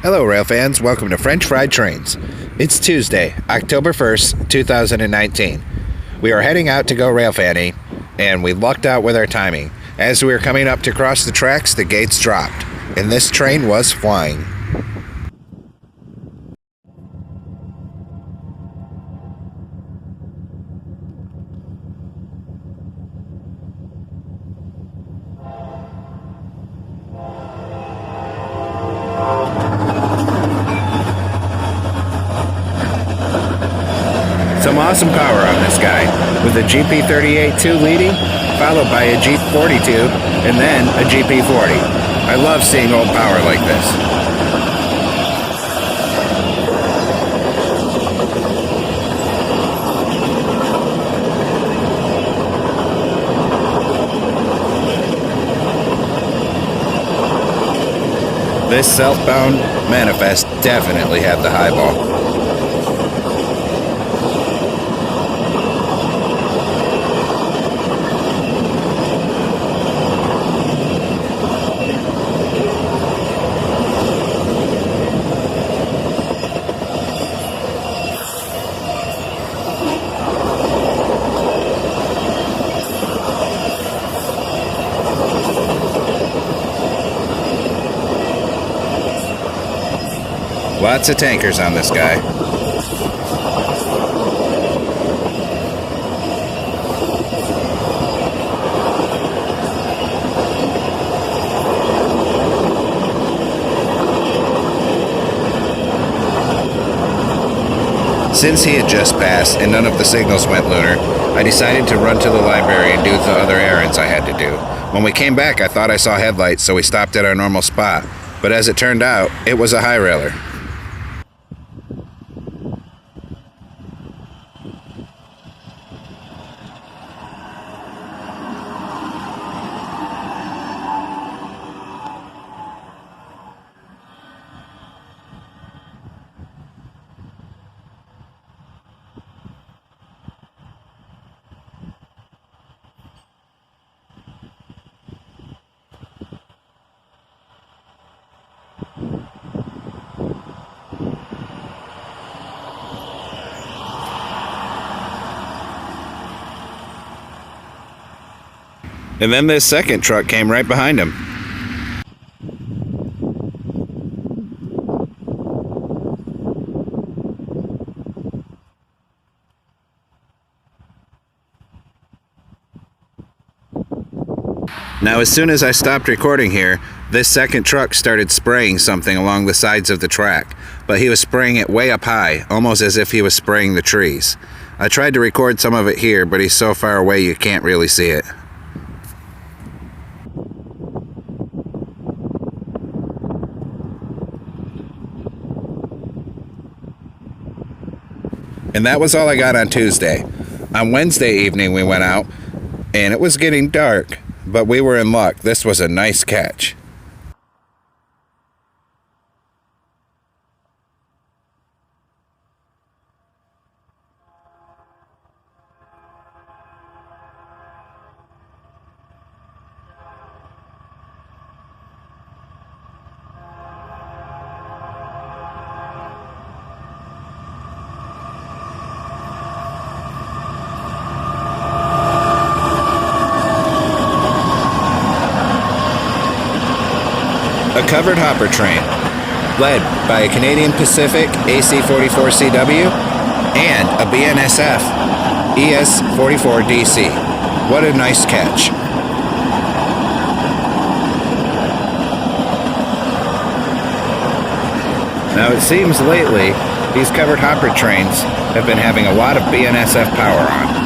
Hello rail fans, welcome to French Fried Trains. It's Tuesday, October 1st, 2019. We are heading out to go rail fanning, and we lucked out with our timing. As we were coming up to cross the tracks, the gates dropped, and this train was flying. Some awesome power on this guy, with a GP38-2 leading, followed by a G42, and then a GP40. I love seeing old power like this. This southbound manifest definitely had the highball. Lots of tankers on this guy. Since he had just passed and none of the signals went lunar, I decided to run to the library and do the other errands I had to do. When we came back, I thought I saw headlights, so we stopped at our normal spot. But as it turned out, it was a high railer. And then this second truck came right behind him. Now, as soon as I stopped recording here, this second truck started spraying something along the sides of the track, but he was spraying it way up high, almost as if he was spraying the trees. I tried to record some of it here, but he's so far away you can't really see it. And that was all I got on Tuesday. On Wednesday evening we went out, and it was getting dark, but we were in luck. This was a nice catch. A covered hopper train, led by a Canadian Pacific AC-44CW and a BNSF ES-44DC. What a nice catch. Now it seems lately, these covered hopper trains have been having a lot of BNSF power on.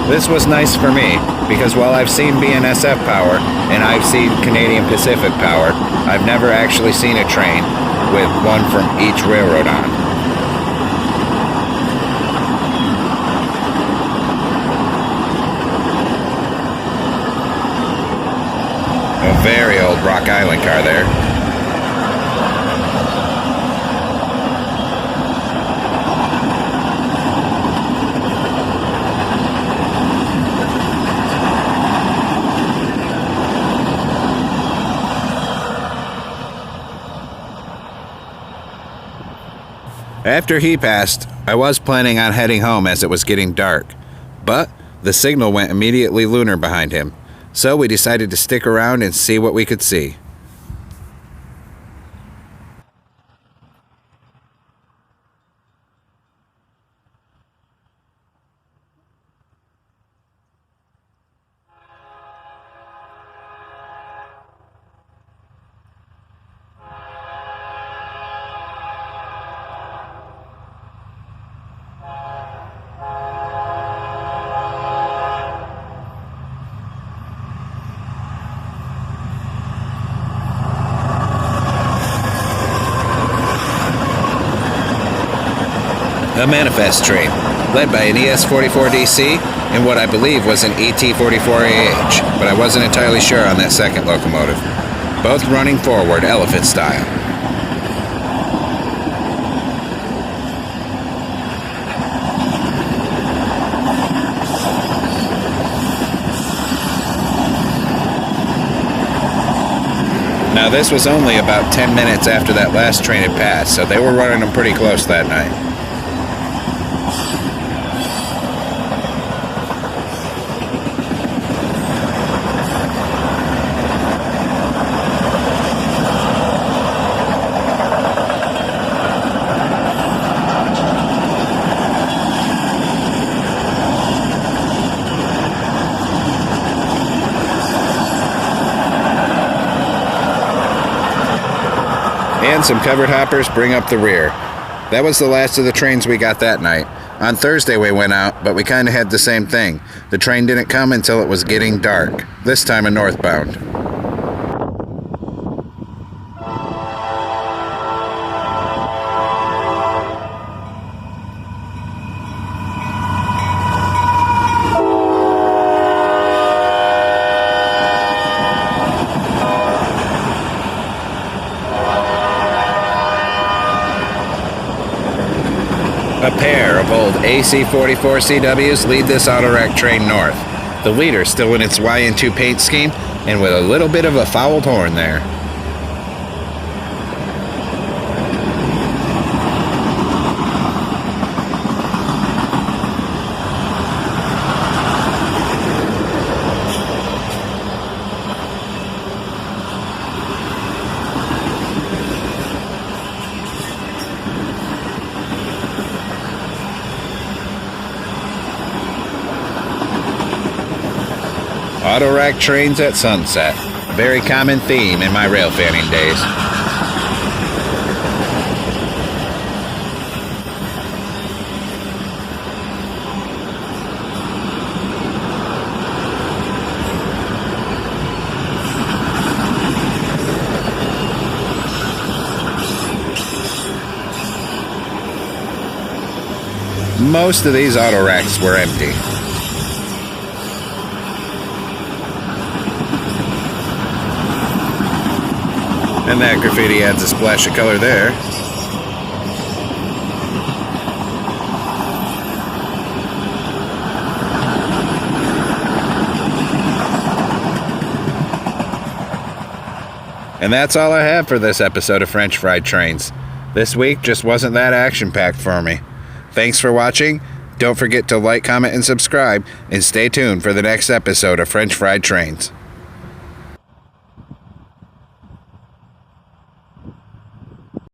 This was nice for me, because while I've seen BNSF power, and I've seen Canadian Pacific power, I've never actually seen a train with one from each railroad on. A very old Rock Island car there. After he passed, I was planning on heading home as it was getting dark, but the signal went immediately lunar behind him, so we decided to stick around and see what we could see. A manifest train, led by an ES-44DC and what I believe was an ET-44AH, but I wasn't entirely sure on that second locomotive. Both running forward elephant style. Now this was only about 10 minutes after that last train had passed, so they were running them pretty close that night. And some covered hoppers bring up the rear. That was the last of the trains we got that night. On Thursday we went out, but we kind of had the same thing. The train didn't come until it was getting dark, this time a northbound. A pair of old AC-44 CWs lead this auto-rack train north. The leader still in its YN2 paint scheme and with a little bit of a fouled horn there. Auto-rack trains at sunset. Very common theme in my rail fanning days. Most of these auto-racks were empty. And that graffiti adds a splash of color there. And that's all I have for this episode of French Fried Trains. This week just wasn't that action-packed for me. Thanks for watching. Don't forget to like, comment, and subscribe, and stay tuned for the next episode of French Fried Trains.